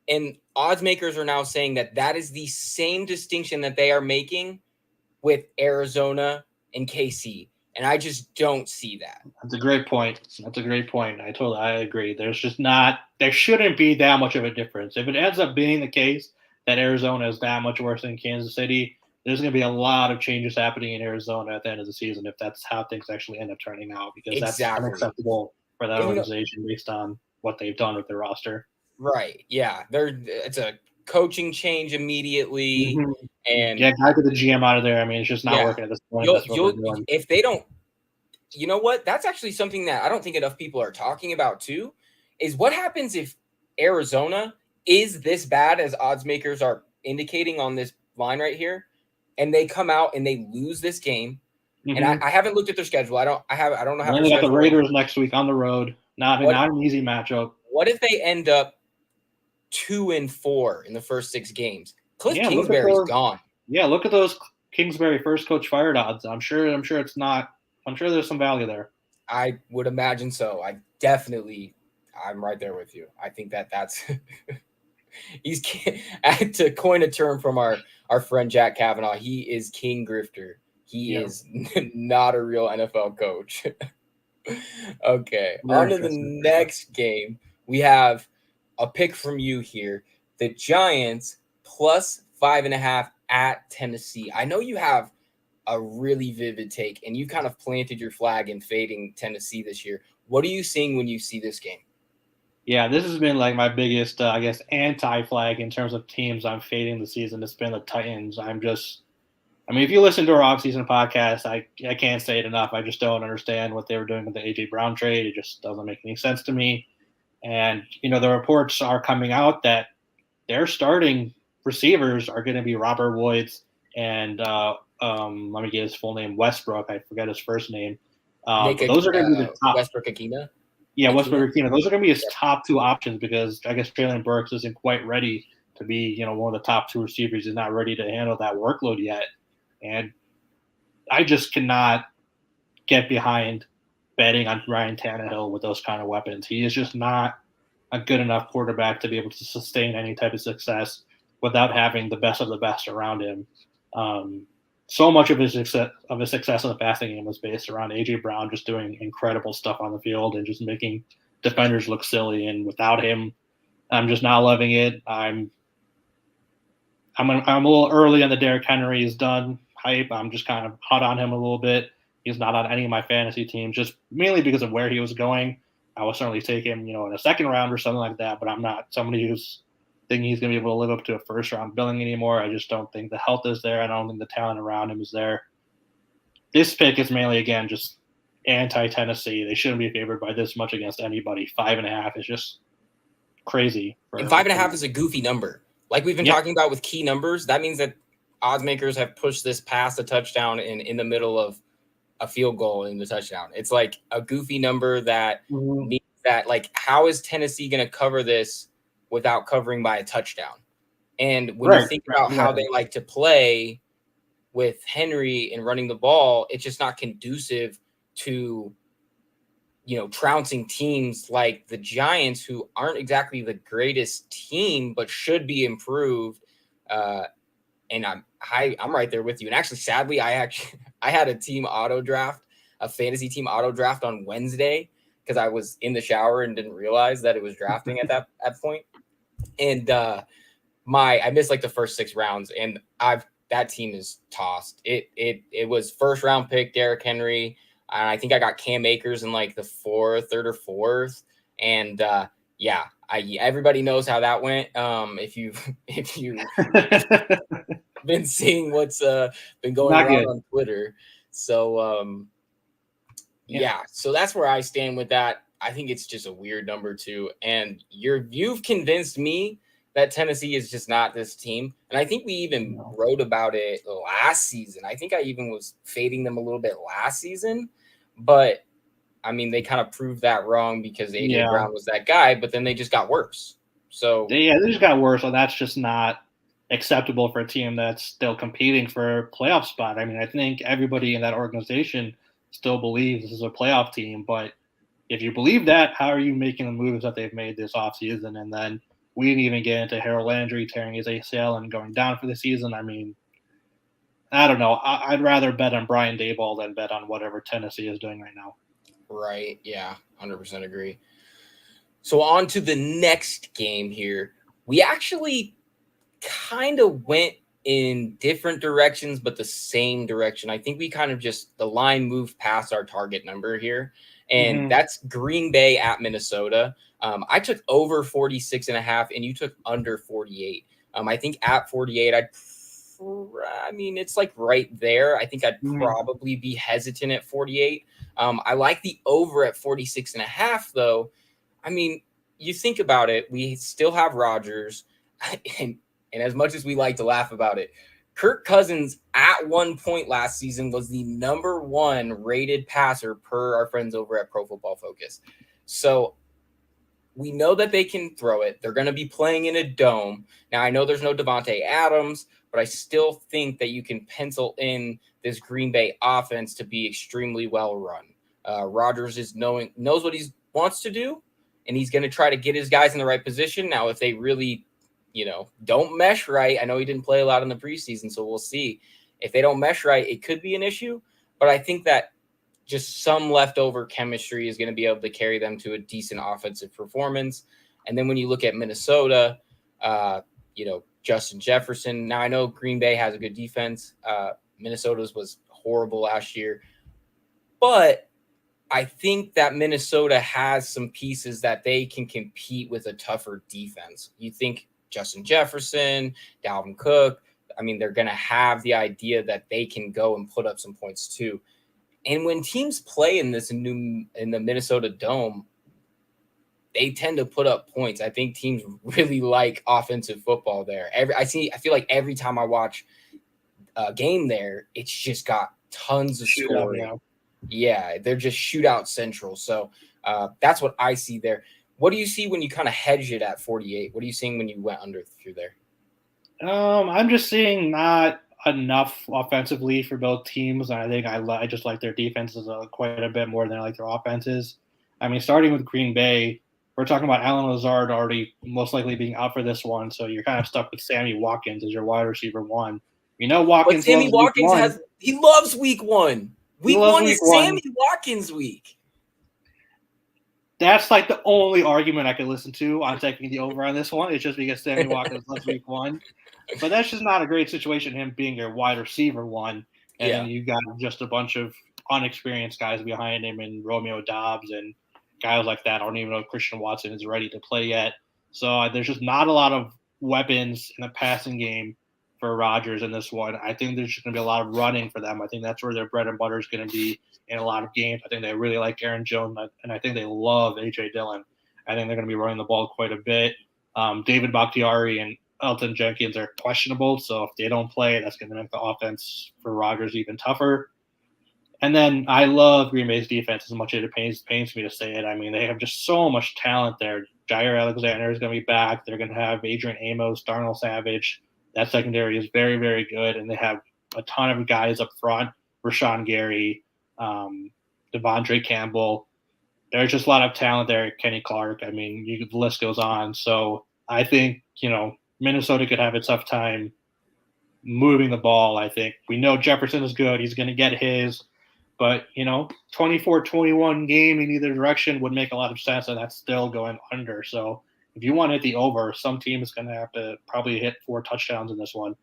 and Oddsmakers are now saying that is the same distinction that they are making with Arizona and KC. And I just don't see that. That's a great point. I agree. There shouldn't be that much of a difference. If it ends up being the case that Arizona is that much worse than Kansas City, there's going to be a lot of changes happening in Arizona at the end of the season if that's how things actually end up turning out, because that's unacceptable for that organization based on what they've done with their roster. Right. Yeah. It's a coaching change immediately. And guy to the GM out of there. I mean, it's just not working at this point. If they don't, you know what? That's actually something that I don't think enough people are talking about too, is what happens if Arizona is this bad as Oddsmakers are indicating on this line right here, and they come out and they lose this game. And I haven't looked at their schedule. I don't know how. They got the Raiders next week on the road. Not an easy matchup. What if they end up 2-4 in the first 6 games? Cliff Kingsbury's gone. Yeah, look at those Kingsbury first coach fired odds. I'm sure it's not. I'm sure there's some value there. I would imagine so. I'm right there with you. I think that's he's to coin a term from our friend Jack Kavanaugh. He is king grifter. He is not a real NFL coach. Okay, on to the next game. We have a pick from you here. The Giants plus 5.5 at Tennessee. I know you have a really vivid take, and you kind of planted your flag in fading Tennessee this year. What are you seeing when you see this game? Yeah, this has been like my biggest, I guess, anti-flag in terms of teams I'm fading the season. It's been the Titans. I mean, if you listen to our offseason podcast, I can't say it enough. I just don't understand what they were doing with the A.J. Brown trade. It just doesn't make any sense to me. And, the reports are coming out that their starting receivers are going to be Robert Woods and let me get his full name, Westbrook. I forget his first name. But those are going to be the top. Westbrook Akina? Yeah, Westbrook Akina. Those are going to be his top two options because I guess Traylon Burks isn't quite ready to be, one of the top two receivers. He's not ready to handle that workload yet. And I just cannot get behind betting on Ryan Tannehill with those kind of weapons. He is just not a good enough quarterback to be able to sustain any type of success without having the best of the best around him. So much of his success in the passing game was based around A.J. Brown just doing incredible stuff on the field and just making defenders look silly. And without him, I'm just not loving it. I'm a little early on the Derrick Henry is done hype. I'm just kind of hot on him a little bit. He's not on any of my fantasy teams, just mainly because of where he was going. I will certainly take him, in a second round or something like that, but I'm not somebody who's thinking he's going to be able to live up to a first round billing anymore. I just don't think the health is there. I don't think the talent around him is there. This pick is mainly, again, just anti-Tennessee. They shouldn't be favored by this much against anybody. 5.5 is just crazy. And 5.5 is a goofy number. Like we've been talking about with key numbers, that means that oddsmakers have pushed this past a touchdown in the middle of a field goal in the touchdown. It's like a goofy number that means that, like, how is Tennessee going to cover this without covering by a touchdown? And when you think about how they like to play with Henry and running the ball, it's just not conducive to, trouncing teams like the Giants, who aren't exactly the greatest team, but should be improved. And I'm right there with you. And actually, sadly, I had a fantasy team auto draft on Wednesday because I was in the shower and didn't realize that it was drafting at that point. And I missed like the first 6 rounds, and that team is tossed. It was first round pick Derrick Henry, and I think I got Cam Akers in like the 3rd or 4th, and everybody knows how that went. If you've been seeing what's been going around on Twitter, so so that's where I stand with that. I think it's just a weird number too, and you've convinced me that Tennessee is just not this team. And I think we even wrote about it last season. I think I even was fading them a little bit last season, but I mean, they kind of proved that wrong because A.J. Brown was that guy, but then they just got worse. So they just got worse. So that's just not acceptable for a team that's still competing for a playoff spot. I mean, I think everybody in that organization still believes this is a playoff team, but if you believe that, how are you making the moves that they've made this offseason? And then we didn't even get into Harold Landry tearing his ACL and going down for the season. I mean, I don't know. I'd rather bet on Brian Daboll than bet on whatever Tennessee is doing right now. Right. Yeah. 100% agree. So on to the next game here. We actually kind of went in different directions, but the same direction. I think we kind of the line moved past our target number here. And that's Green Bay at Minnesota. I took over 46.5 and you took under 48. I think at 48, it's like right there. I think I'd probably be hesitant at 48. I like the over at 46.5 though. I mean, you think about it, we still have Rodgers, and as much as we like to laugh about it, Kirk Cousins at one point last season was the number 1 rated passer per our friends over at Pro Football Focus. So we know that they can throw it. They're going to be playing in a dome. Now, I know there's no Devontae Adams, but I still think that you can pencil in this Green Bay offense to be extremely well run. Rodgers knows what he wants to do, and he's going to try to get his guys in the right position. Now, if they really don't mesh right. I know he didn't play a lot in the preseason, so we'll see. If they don't mesh right, it could be an issue. But I think that just some leftover chemistry is going to be able to carry them to a decent offensive performance. And then when you look at Minnesota, Justin Jefferson. Now, I know Green Bay has a good defense. Minnesota's was horrible last year. But I think that Minnesota has some pieces that they can compete with a tougher defense. You think Justin Jefferson, Dalvin Cook, I mean, they're going to have the idea that they can go and put up some points too. And when teams play in the Minnesota Dome, they tend to put up points. I think teams really like offensive football there. I feel like every time I watch a game there, it's just got tons of scoring. Yeah, they're just shootout central. So that's what I see there. What do you see when you kind of hedge it at 48? What are you seeing when you went under through there? I'm just seeing not enough offensively for both teams. I think I just like their defenses quite a bit more than I like their offenses. I mean, starting with Green Bay, we're talking about Allen Lazard already most likely being out for this one, so you're kind of stuck with Sammy Watkins as your wide receiver one. You know, Watkins. But Sammy Watkins he loves week one. Week one is Sammy Watkins week. That's like the only argument I could listen to on taking the over on this one. It's just because Sammy Watkins loves week one. But that's just not a great situation, him being your wide receiver one. And then you got just a bunch of unexperienced guys behind him and Romeo Doubs and guys like that. I don't even know if Christian Watson is ready to play yet. So there's just not a lot of weapons in the passing game for Rodgers in this one. I think there's just going to be a lot of running for them. I think that's where their bread and butter is going to be in a lot of games. I think they really like Aaron Jones, and I think they love A.J. Dillon. I think they're going to be running the ball quite a bit. David Bakhtiari and Elton Jenkins are questionable, so if they don't play, that's going to make the offense for Rodgers even tougher. And then I love Green Bay's defense as much as it pains me to say it. I mean, they have just so much talent there. Jair Alexander is going to be back. They're going to have Adrian Amos, Darnell Savage. That secondary is very, very good, and they have a ton of guys up front. Rashawn Gary, Devondre Campbell. There's just a lot of talent there. Kenny Clark. I mean, the list goes on. So I think, Minnesota could have a tough time moving the ball. I think we know Jefferson is good. He's going to get his. But, 24-21 game in either direction would make a lot of sense, and that's still going under. So if you want to hit the over, some team is going to have to probably hit 4 touchdowns in this one.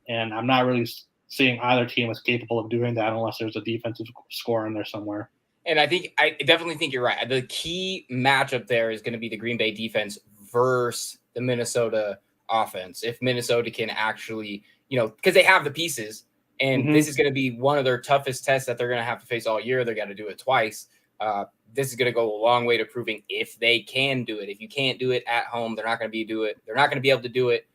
And I'm not really seeing either team is capable of doing that unless there's a defensive score in there somewhere. And I definitely think you're right. The key matchup there is going to be the Green Bay defense versus the Minnesota offense. If Minnesota can actually, because they have the pieces, and this is going to be one of their toughest tests that they're going to have to face all year. They're going to do it twice. This is going to go a long way to proving if they can do it. If you can't do it at home, they're not going to be able to do it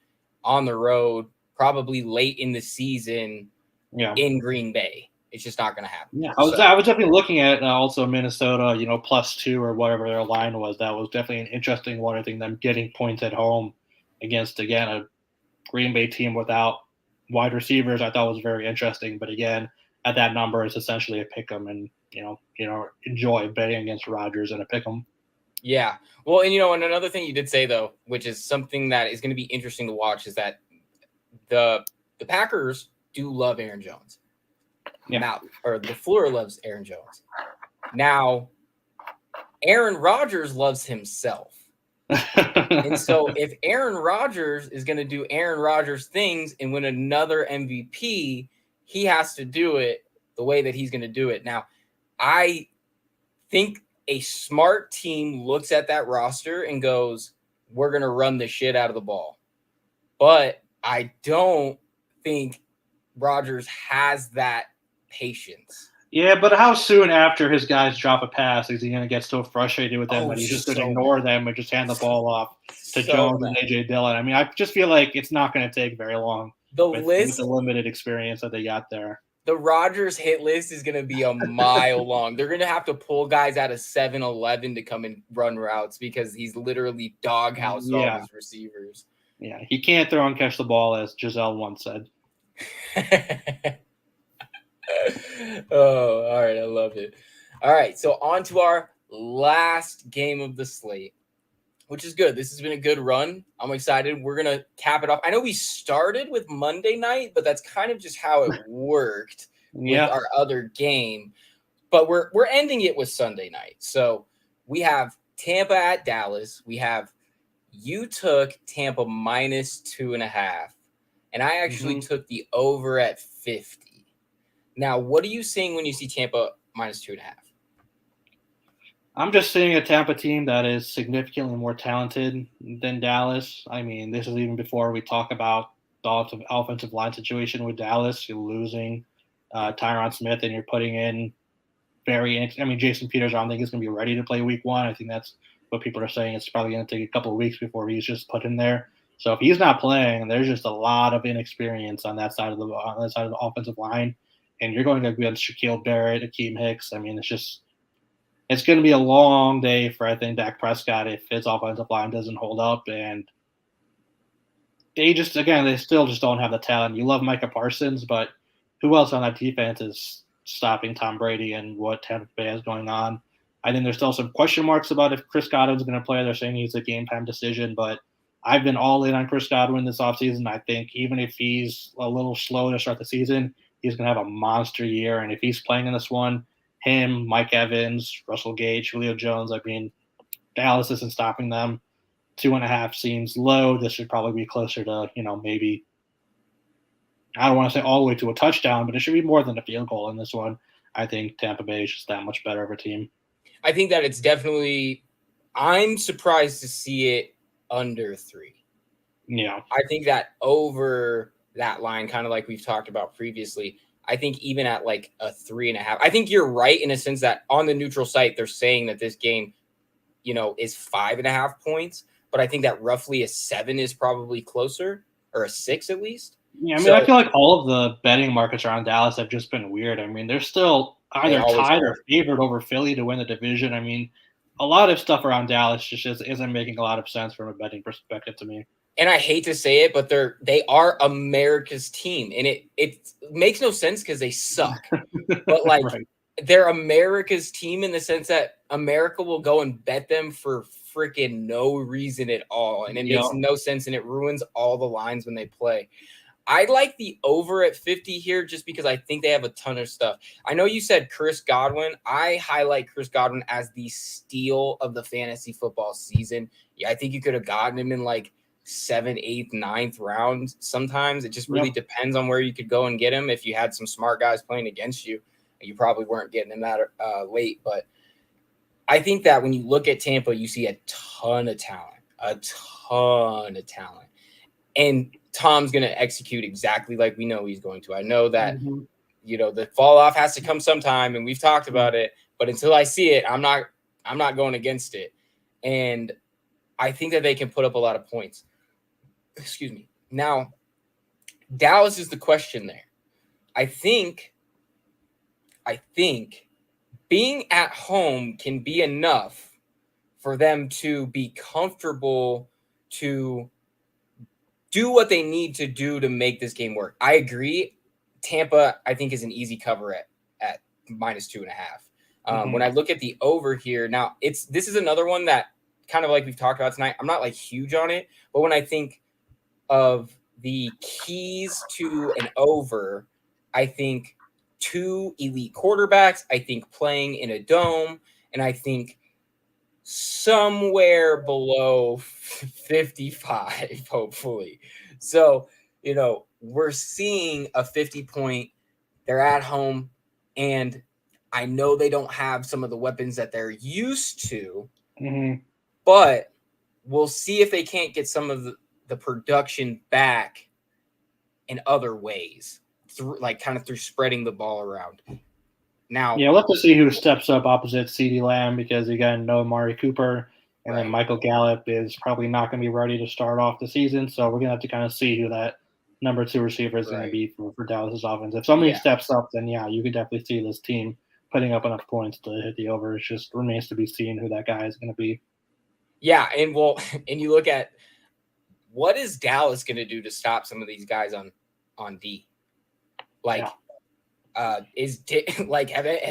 on the road, probably late in the season in Green Bay. It's just not going to happen. Yeah, I was definitely looking at also Minnesota, +2 or whatever their line was. That was definitely an interesting one. I think them getting points at home against, again, a Green Bay team without wide receivers, I thought was very interesting. But again, at that number, it's essentially a pick 'em, and enjoy betting against Rodgers and a pick 'em. Yeah. Well, and another thing you did say though, which is something that is going to be interesting to watch, is that the Packers do love Aaron Jones. Yeah. Now, or LaFleur loves Aaron Jones. Now, Aaron Rodgers loves himself. And so if Aaron Rodgers is going to do Aaron Rodgers things and win another MVP, he has to do it the way that he's going to do it. Now, I think a smart team looks at that roster and goes, we're going to run the shit out of the ball. But I don't think Rodgers has that patience. Yeah, but how soon after his guys drop a pass is he going to get so frustrated with them that he's just going to ignore them and just hand the ball off to Jones and A.J. Dillon? I mean, I just feel like it's not going to take very long with the limited experience that they got there. The Rodgers hit list is going to be a mile long. They're going to have to pull guys out of 7-Eleven to come and run routes because he's literally doghoused all his receivers. Yeah, he can't throw and catch the ball, as Giselle once said. Oh, all right. I love it. All right. So on to our last game of the slate, which is good. This has been a good run. I'm excited. We're going to cap it off. I know we started with Monday night, but that's kind of just how it worked with our other game. But we're ending it with Sunday night. So we have Tampa at Dallas. You took Tampa -2.5. And I actually took the over at 50. Now, what are you seeing when you see Tampa -2.5? I'm just seeing a Tampa team that is significantly more talented than Dallas. I mean, this is even before we talk about the offensive line situation with Dallas. You're losing Tyron Smith, and you're putting in Jason Peters, I don't think he's going to be ready to play week one. I think that's what people are saying. It's probably going to take a couple of weeks before he's just put in there. So if he's not playing, there's just a lot of inexperience on that side of the offensive line, and you're going against Shaquille Barrett, Akeem Hicks. I mean, it's going to be a long day for, I think, Dak Prescott if his offensive line doesn't hold up. And they still just don't have the talent. You love Micah Parsons, but who else on that defense is stopping Tom Brady and what Tampa Bay has going on? I think there's still some question marks about if Chris Godwin's going to play. They're saying he's a game-time decision, but I've been all in on Chris Godwin this offseason. I think even if he's a little slow to start the season, he's going to have a monster year. And if he's playing in this one, him, Mike Evans, Russell Gage, Julio Jones, I mean, Dallas isn't stopping them. 2.5 seems low. This should probably be closer to, maybe, I don't want to say all the way to a touchdown, but it should be more than a field goal in this one. I think Tampa Bay is just that much better of a team. I think that it's definitely – I'm surprised to see it under 3. Yeah. I think that over that line, kind of like we've talked about previously, I think even at like a 3.5, I think you're right in a sense that on the neutral site, they're saying that this game, is 5.5 points, but I think that roughly a 7 is probably closer, or a 6 at least. Yeah, I mean, I feel like all of the betting markets around Dallas have just been weird. I mean, they're still either tied or favored over Philly to win the division. I mean, a lot of stuff around Dallas just isn't making a lot of sense from a betting perspective to me. And I hate to say it, but they are America's team, and it makes no sense because they suck. But like right. They're America's team in the sense that America will go and bet them for freaking no reason at all, and it makes no sense, and it ruins all the lines when they play. I like the over at 50 here just because I think they have a ton of stuff. I know you said Chris Godwin. I highlight Chris Godwin as the steal of the fantasy football season. Yeah, I think you could have gotten him in like 7th, 8th, 9th round. Sometimes it just really depends on where you could go and get him. If you had some smart guys playing against you, you probably weren't getting him that late. But I think that when you look at Tampa, you see a ton of talent. And Tom's going to execute exactly like we know he's going to. I know that, the fall off has to come sometime, and we've talked about it. But until I see it, I'm not going against it. And I think that they can put up a lot of points. Excuse me. Now, Dallas is the question there. I think being at home can be enough for them to be comfortable to do what they need to do to make this game work. I agree. Tampa, I think, is an easy cover at -2.5. When I look at the over here, now this is another one that kind of like we've talked about tonight. I'm not like huge on it, but when I think of the keys to an over, I think 2 elite quarterbacks, I think playing in a dome, and I think somewhere below 55, hopefully. So, we're seeing a 50-point. They're at home, and I know they don't have some of the weapons that they're used to, but we'll see if they can't get some of the production back in other ways, through spreading the ball around. Now, we'll have to see who steps up opposite CeeDee Lamb, because again, no Amari Cooper, and then Michael Gallup is probably not going to be ready to start off the season. So we're going to have to kind of see who that number 2 receiver is going to be for Dallas's offense. If somebody steps up, then you could definitely see this team putting up enough points to hit the over. It just remains to be seen who that guy is going to be. Yeah, and you look at what is Dallas going to do to stop some of these guys on D? Has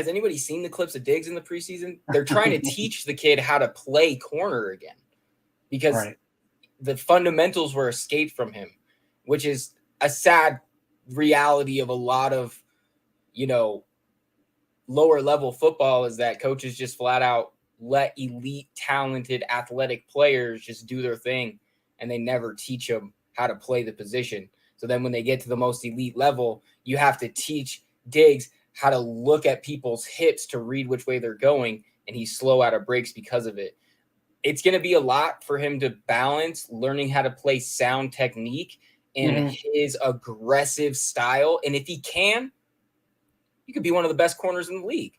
anybody seen the clips of Diggs in the preseason? They're trying to teach the kid how to play corner again because the fundamentals were escaped from him, which is a sad reality of a lot of, lower level football, is that coaches just flat out let elite, talented, athletic players just do their thing, and they never teach them how to play the position. So then when they get to the most elite level, you have to teach Diggs how to look at people's hips to read which way they're going, and he's slow out of breaks because of it. It's going to be a lot for him to balance learning how to play sound technique and his aggressive style. And if he can, he could be one of the best corners in the league.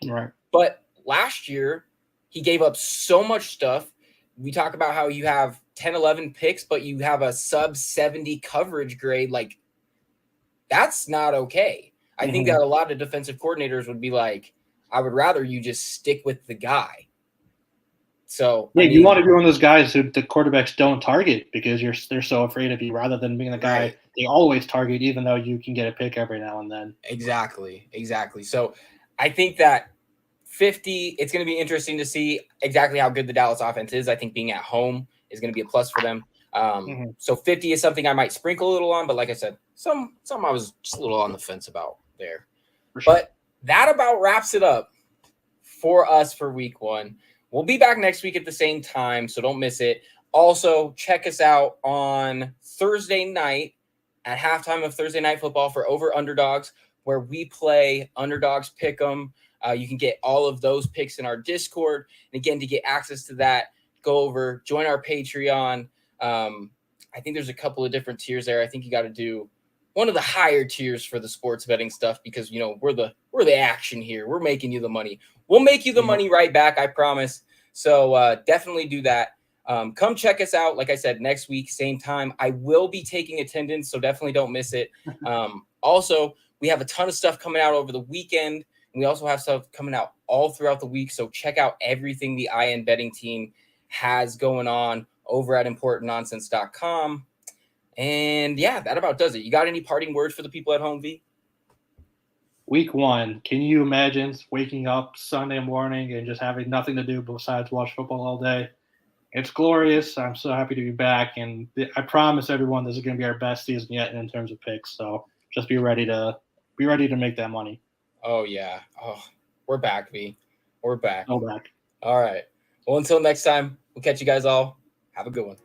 Right. But last year, he gave up so much stuff. We talk about how you have 10, 11 picks, but you have a sub 70 coverage grade. Like, that's not okay. I think that a lot of defensive coordinators would be like, I would rather you just stick with the guy. So yeah, you want to be one of those guys who the quarterbacks don't target because they're so afraid of you, rather than being the guy they always target, even though you can get a pick every now and then. Exactly. So I think that 50, it's going to be interesting to see exactly how good the Dallas offense is. I think being at home is going to be a plus for them. So 50 is something I might sprinkle a little on, but like I said, some I was just a little on the fence about there. Sure. But that about wraps it up for us for week 1. We'll be back next week at the same time, so don't miss it. Also, check us out on Thursday night at halftime of Thursday Night Football for Over Underdogs, where we play Underdogs Pick'em. You can get all of those picks in our Discord. And again, to get access to that, go over, join our Patreon. I think there's a couple of different tiers there. I think you got to do one of the higher tiers for the sports betting stuff because, you know, we're the action here. We're making you the money. We'll make you the money right back, I promise. So definitely do that. Come check us out. Like I said, next week, same time. I will be taking attendance, so definitely don't miss it. Also, we have a ton of stuff coming out over the weekend. And we also have stuff coming out all throughout the week. So check out everything the IN betting team has going on over at importantnonsense.com. And yeah, that about does it. You got any parting words for the people at home, V? Week 1, can you imagine waking up Sunday morning and just having nothing to do besides watch football all day? It's glorious. I'm so happy to be back. And I promise everyone this is going to be our best season yet in terms of picks. So just be ready to make that money. Oh, yeah. Oh, we're back, V. We're back. All back. All right. Well, until next time, we'll catch you guys all. Have a good one.